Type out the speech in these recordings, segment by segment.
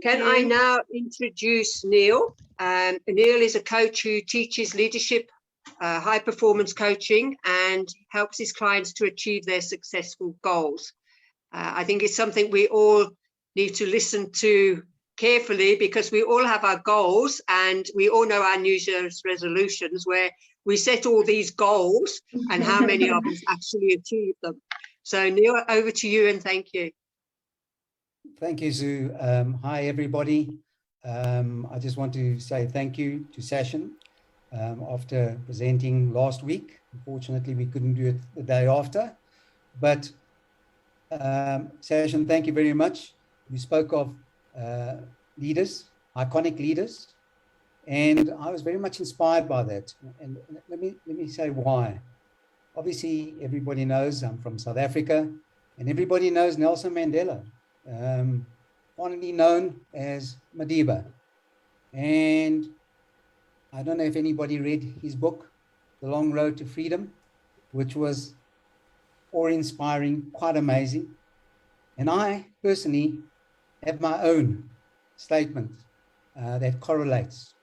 Can I now introduce Neil? Neil is a coach who teaches leadership, high performance coaching, and helps his clients to achieve their successful goals. I think it's something we all need to listen to carefully, because we all have our goals and we all know our New Year's resolutions, where we set all these goals and how many of us actually achieve them. So Neil, over to you, and thank you. Thank you, Sue. Hi, everybody. I just want to say thank you to Session after presenting last week. Unfortunately, we couldn't do it the day after. But Session, thank you very much. You spoke of leaders, iconic leaders, and I was very much inspired by that. And let me say why. Obviously, everybody knows I'm from South Africa, and everybody knows Nelson Mandela. Fondly known as Madiba. And I don't know if anybody read his book, The Long Road to Freedom, which was awe-inspiring, quite amazing. And I personally have my own statement that correlates,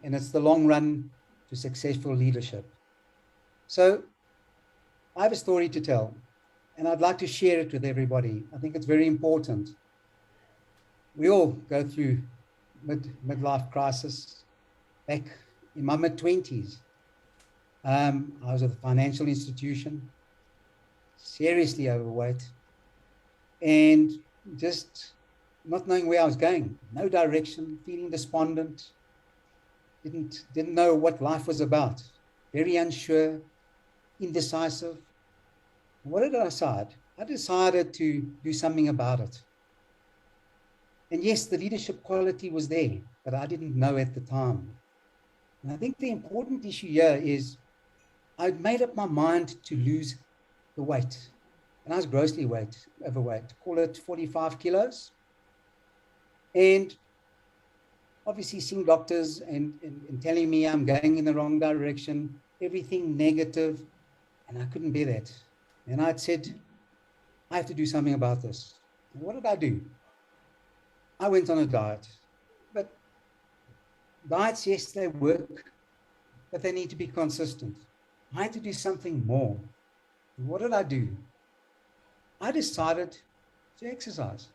and it's the long run to successful leadership. So I have a story to tell, and I'd like to share it with everybody. I think it's very important. We all go through midlife crisis. Back in my mid-20s, I was at a financial institution, seriously overweight, and just not knowing where I was going, no direction, feeling despondent, didn't know what life was about, very unsure, indecisive. What did I decide? I decided to do something about it. And yes, the leadership quality was there, but I didn't know at the time. And I think the important issue here is I'd made up my mind to lose the weight. And I was grossly overweight, call it 45 kilos. And obviously seeing doctors and telling me I'm going in the wrong direction, everything negative, and I couldn't bear that. And I'd said, I have to do something about this. And what did I do? I went on a diet. But diets, yes, they work, but they need to be consistent. I had to do something more. And what did I do? I decided to exercise.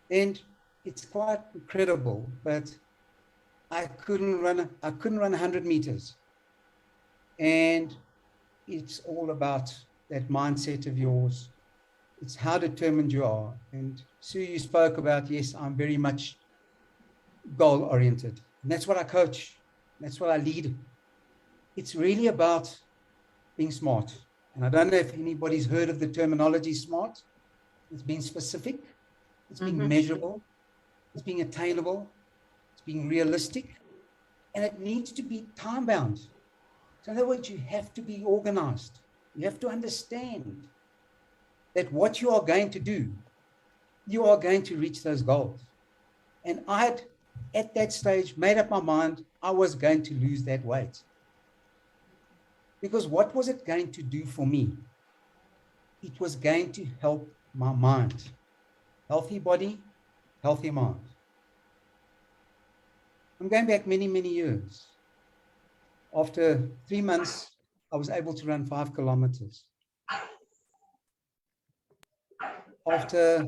And it's quite incredible, but I couldn't run 100 meters. And it's all about that mindset of yours. It's how determined you are. And Sue, you spoke about, yes, I'm very much goal-oriented. And that's what I coach. That's what I lead. It's really about being smart. And I don't know if anybody's heard of the terminology SMART. It's being specific. It's being measurable. It's being attainable. It's being realistic. And it needs to be time-bound. So in other words, you have to be organized. You have to understand that what you are going to do, you are going to reach those goals. And I had, at that stage, made up my mind I was going to lose that weight. Because what was it going to do for me? It was going to help my mind. Healthy body, healthy mind. I'm going back many, many years. After 3 months, I was able to run 5 kilometers. After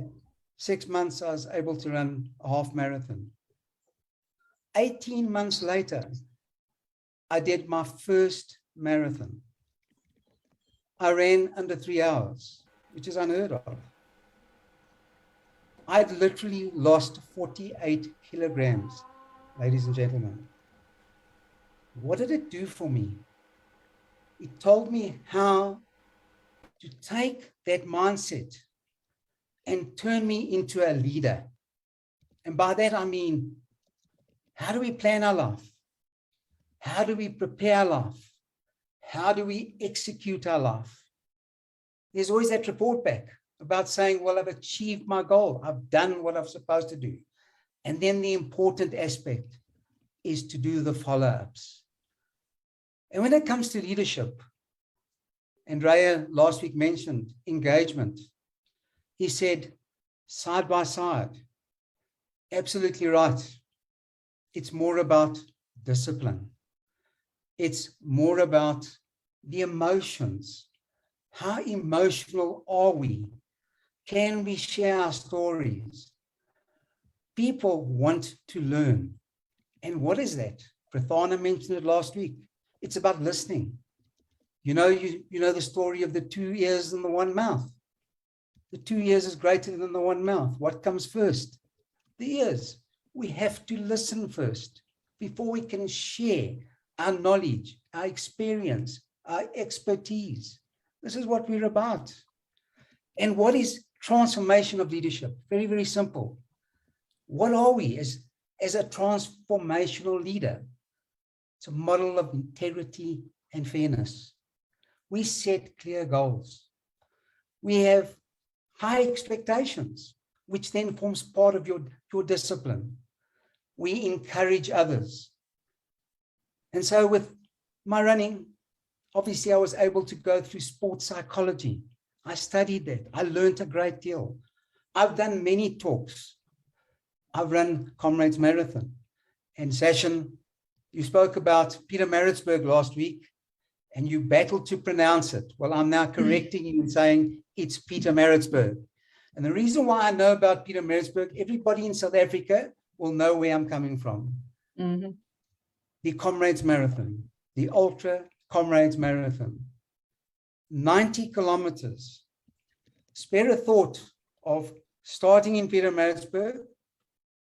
6 months, I was able to run a half marathon. 18 months later, I did my first marathon. I ran under 3 hours, which is unheard of. I'd literally lost 48 kilograms, ladies and gentlemen. What did it do for me? It told me how to take that mindset and turn me into a leader. And by that, I mean, how do we plan our life? How do we prepare our life? How do we execute our life? There's always that report back about saying, well, I've achieved my goal. I've done what I'm supposed to do. And then the important aspect is to do the follow-ups. And when it comes to leadership, Andrea last week mentioned engagement. He said, side by side, absolutely right. It's more about discipline. It's more about the emotions. How emotional are we? Can we share our stories? People want to learn. And what is that? Prathana mentioned it last week. It's about listening. You know the story of the 2 ears and the one mouth. The 2 ears is greater than the one mouth. What comes first? The ears. We have to listen first before we can share our knowledge, our experience, our expertise. This is what we're about. And what is transformation of leadership? Very, very simple. What are we as a transformational leader? It's a model of integrity and fairness. We set clear goals. We have high expectations, which then forms part of your discipline. We encourage others. And so with my running, obviously I was able to go through sports psychology. I studied that. I learned a great deal. I've done many talks. I've run Comrades Marathon. And Sashin, you spoke about Pietermaritzburg last week, and you battled to pronounce it. Well, I'm now correcting you and saying it's Pietermaritzburg. And the reason why I know about Pietermaritzburg, everybody in South Africa will know where I'm coming from. Mm-hmm. The Comrades Marathon, the Ultra Comrades Marathon, 90 kilometers. Spare a thought of starting in Pietermaritzburg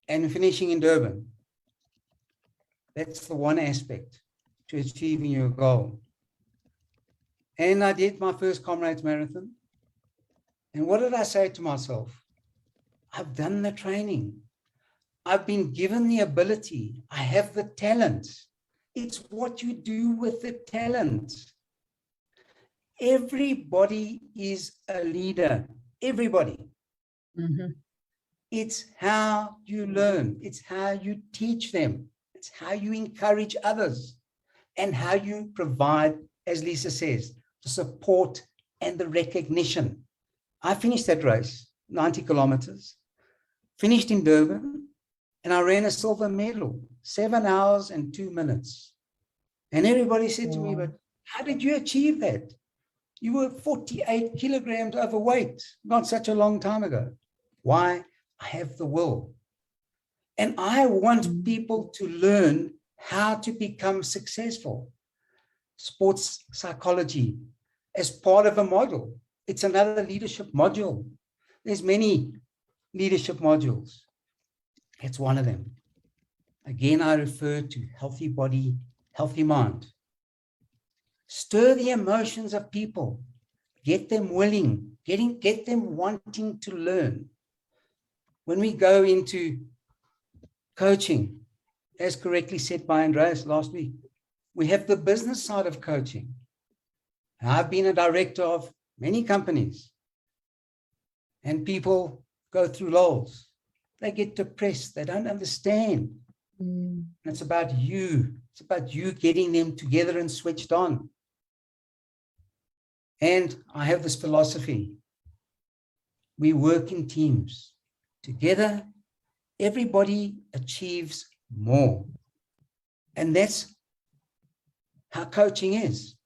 and finishing in Durban. That's the one aspect to achieving your goal. And I did my first Comrades Marathon. And what did I say to myself? I've done the training. I've been given the ability. I have the talent. It's what you do with the talent. Everybody is a leader. Everybody. Mm-hmm. It's how you learn. It's how you teach them. It's how you encourage others and how you provide, as Lisa says, the support and the recognition. I finished that race, 90 kilometers, finished in Durban, and I ran a silver medal, 7 hours and 2 minutes. And everybody said to me, but how did you achieve that? You were 48 kilograms overweight, not such a long time ago. Why? I have the will. And I want people to learn how to become successful. Sports psychology as part of a model. It's another leadership module. There's many leadership modules. It's one of them. Again, I refer to healthy body, healthy mind. Stir the emotions of people. Get them willing, get them wanting to learn. When we go into coaching, as correctly said by Andreas last week, we have the business side of coaching. I've been a director of many companies, and people go through lulls. They get depressed. They don't understand. It's about you. It's about you getting them together and switched on. And I have this philosophy. We work in teams. Together, everybody achieves more. And that's how coaching is.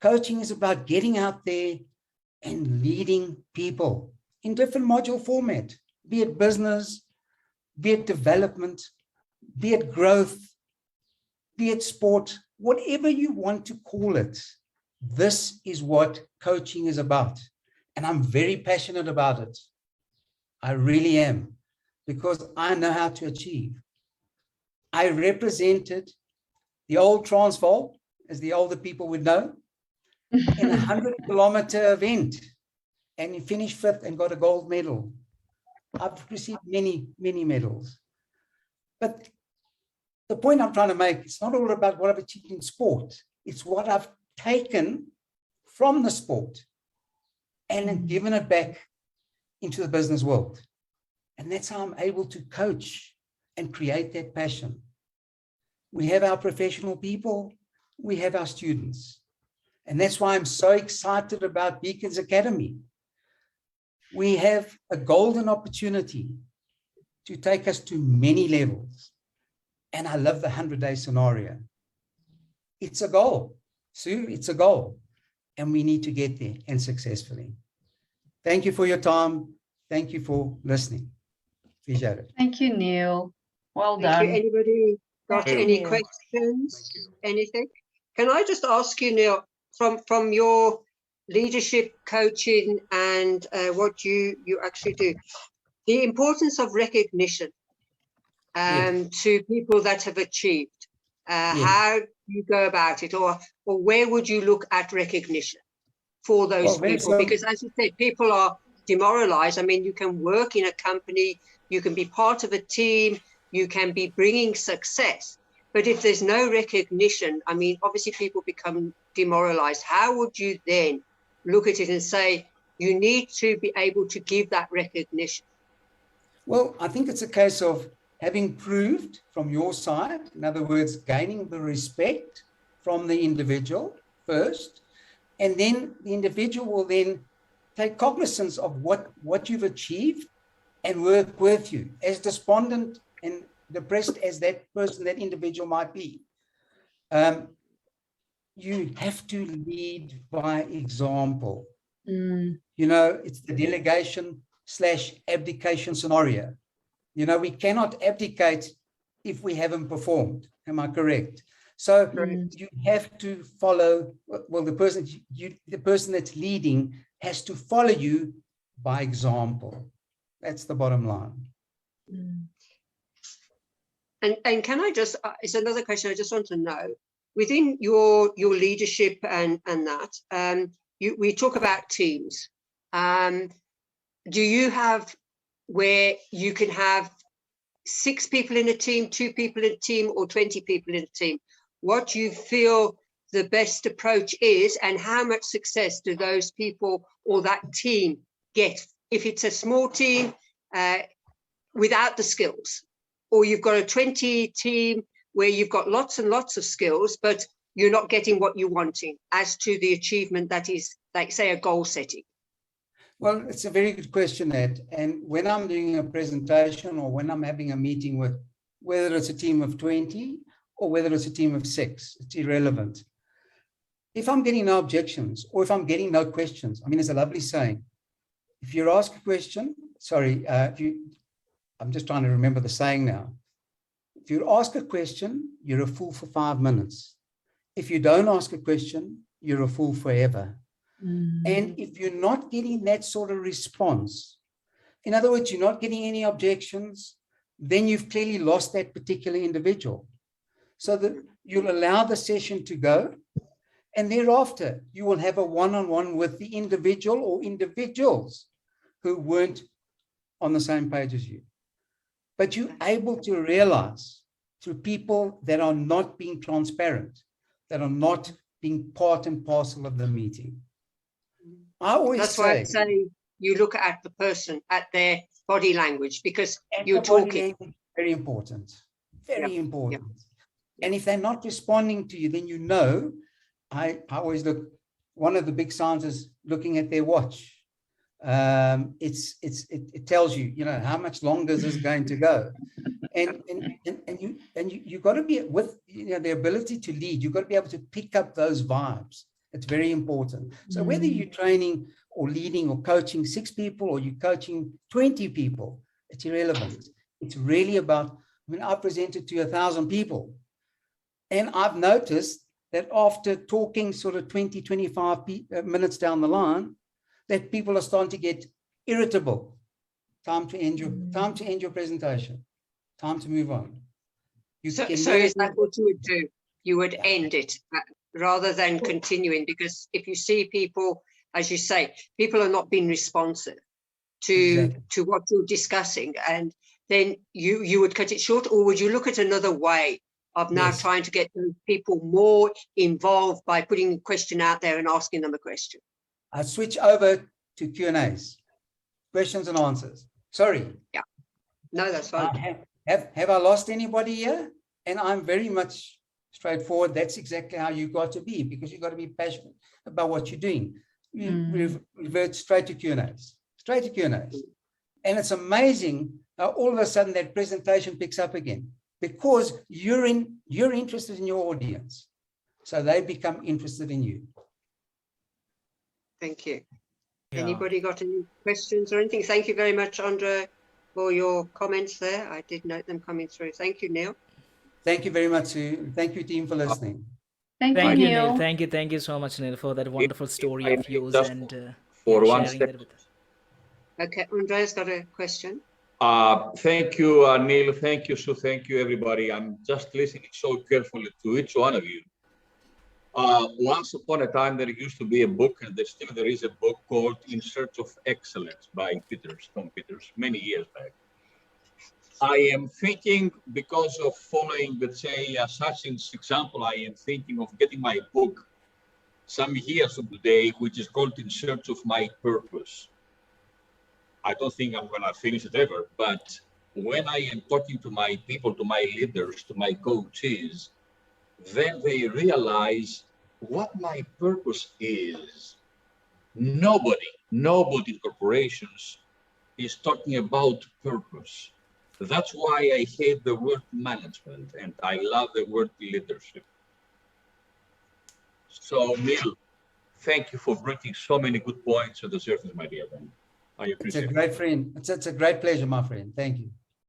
Coaching is about getting out there and leading people in different module format, be it business, be it development, be it growth, be it sport, whatever you want to call it. This is what coaching is about. And I'm very passionate about it. I really am, because I know how to achieve. I represented the old Transvaal, as the older people would know, in a 100-kilometer event, and he finished 5th and got a gold medal. I've received many, many medals. But the point I'm trying to make, it's not all about what I've achieved in sport. It's what I've taken from the sport and given it back into the business world. And that's how I'm able to coach and create that passion. We have our professional people, we have our students. And that's why I'm so excited about Beacons Academy. We have a golden opportunity to take us to many levels. And I love the 100-day scenario. It's a goal, Sue, it's a goal. And we need to get there, and successfully. Thank you for your time. Thank you for listening. Appreciate it. Thank you, Neil. Well Thank you. done. Anybody got Thank any you. questions? Anything? Can I just ask you, Neil, from your leadership coaching and what you actually do, the importance of recognition to people that have achieved, how you go about it, or where would you look at recognition for those people? Because as you said, people are demoralized. I mean, you can work in a company, you can be part of a team, you can be bringing success, but if there's no recognition, I mean, obviously people become demoralized. How would you then look at it and say, you need to be able to give that recognition? Well, I think it's a case of having proved from your side, in other words, gaining the respect from the individual first, and then the individual will then take cognizance of what you've achieved and work with you, as despondent and depressed as that person, that individual might be. You have to lead by example. You know, it's the delegation/abdication scenario. You know, we cannot abdicate if we haven't performed. Am I correct? So you have to follow, well, the person that's leading has to follow you by example. That's the bottom line. And can I just, it's another question I just want to know, within your leadership and that, we talk about teams. Do you have where you can have 6 people in a team, 2 people in a team, or 20 people in a team? What you feel the best approach is, and how much success do those people or that team get? If it's a small team without the skills, or you've got a 20 team where you've got lots and lots of skills, but you're not getting what you're wanting as to the achievement that is, like, say, a goal setting? Well, it's a very good question, Ed. And when I'm doing a presentation or when I'm having a meeting with, whether it's a team of 20 or whether it's a team of 6, it's irrelevant. If I'm getting no objections or if I'm getting no questions, I mean, there's a lovely saying. If you ask a question, I'm just trying to remember the saying now. If you ask a question, you're a fool for 5 minutes. If you don't ask a question, you're a fool forever. And if you're not getting that sort of response, in other words, you're not getting any objections, then you've clearly lost that particular individual. So that you'll allow the session to go, and thereafter you will have a one-on-one with the individual or individuals who weren't on the same page as you. But you're able to realize through people that are not being transparent, that are not being part and parcel of the meeting. I always That's why I say you look at the person, at their body language, because you're talking. Very important, very important. And if they're not responding to you, then you know, I always look, one of the big signs is looking at their watch. It tells you, you know, how much longer is this going to go? And you got to be with, you know, the ability to lead. You've got to be able to pick up those vibes. It's very important. So whether you're training or leading or coaching 6 people or you're coaching 20 people, it's irrelevant. It's really about, I mean, I presented to 1,000 people, and I've noticed that after talking sort of 20, 25 minutes down the line, that people are starting to get irritable. Time to end your presentation. Time to move on. So is that what you would do? You would end it rather than continuing, because if you see people, as you say, people are not being responsive to what you're discussing, and then you would cut it short, or would you look at another way of now trying to get people more involved by putting a question out there and asking them a question? I switch over to Q&As, questions and answers. Sorry. Yeah. No, that's fine. Have I lost anybody here? And I'm very much straightforward. That's exactly how you got to be, because you've got to be passionate about what you're doing. You revert straight to Q&As, straight to Q&As. And it's amazing all of a sudden that presentation picks up again because you're interested in your audience. So they become interested in you. Thank you. Yeah. Anybody got any questions or anything? Thank you very much, Andre, for your comments there. I did note them coming through. Thank you, Neil. Thank you very much, Sue. Thank you, team, for listening. Thank you, Thank you, Neil. Neil. Thank you so much, Neil, for that wonderful story I of may yours just and for one sharing step. that with us. Okay, Andre's got a question. Thank you, Neil. Thank you, Sue. Thank you, everybody. I'm just listening so carefully to each one of you. Once upon a time, there used to be a book, and there is a book called In Search of Excellence by Tom Peters, many years back. I am thinking, because of following, let's say, Sachin's example, I am thinking of getting my book some years from today, which is called In Search of My Purpose. I don't think I'm going to finish it ever, but when I am talking to my people, to my leaders, to my coaches, then they realize what my purpose is. Nobody in corporations is talking about purpose. That's why I hate the word management and I love the word leadership. So, Neil, thank you for bringing so many good points to the surface, my dear friend. I It's a appreciate it. great friend. It's a great pleasure, my friend. Thank you.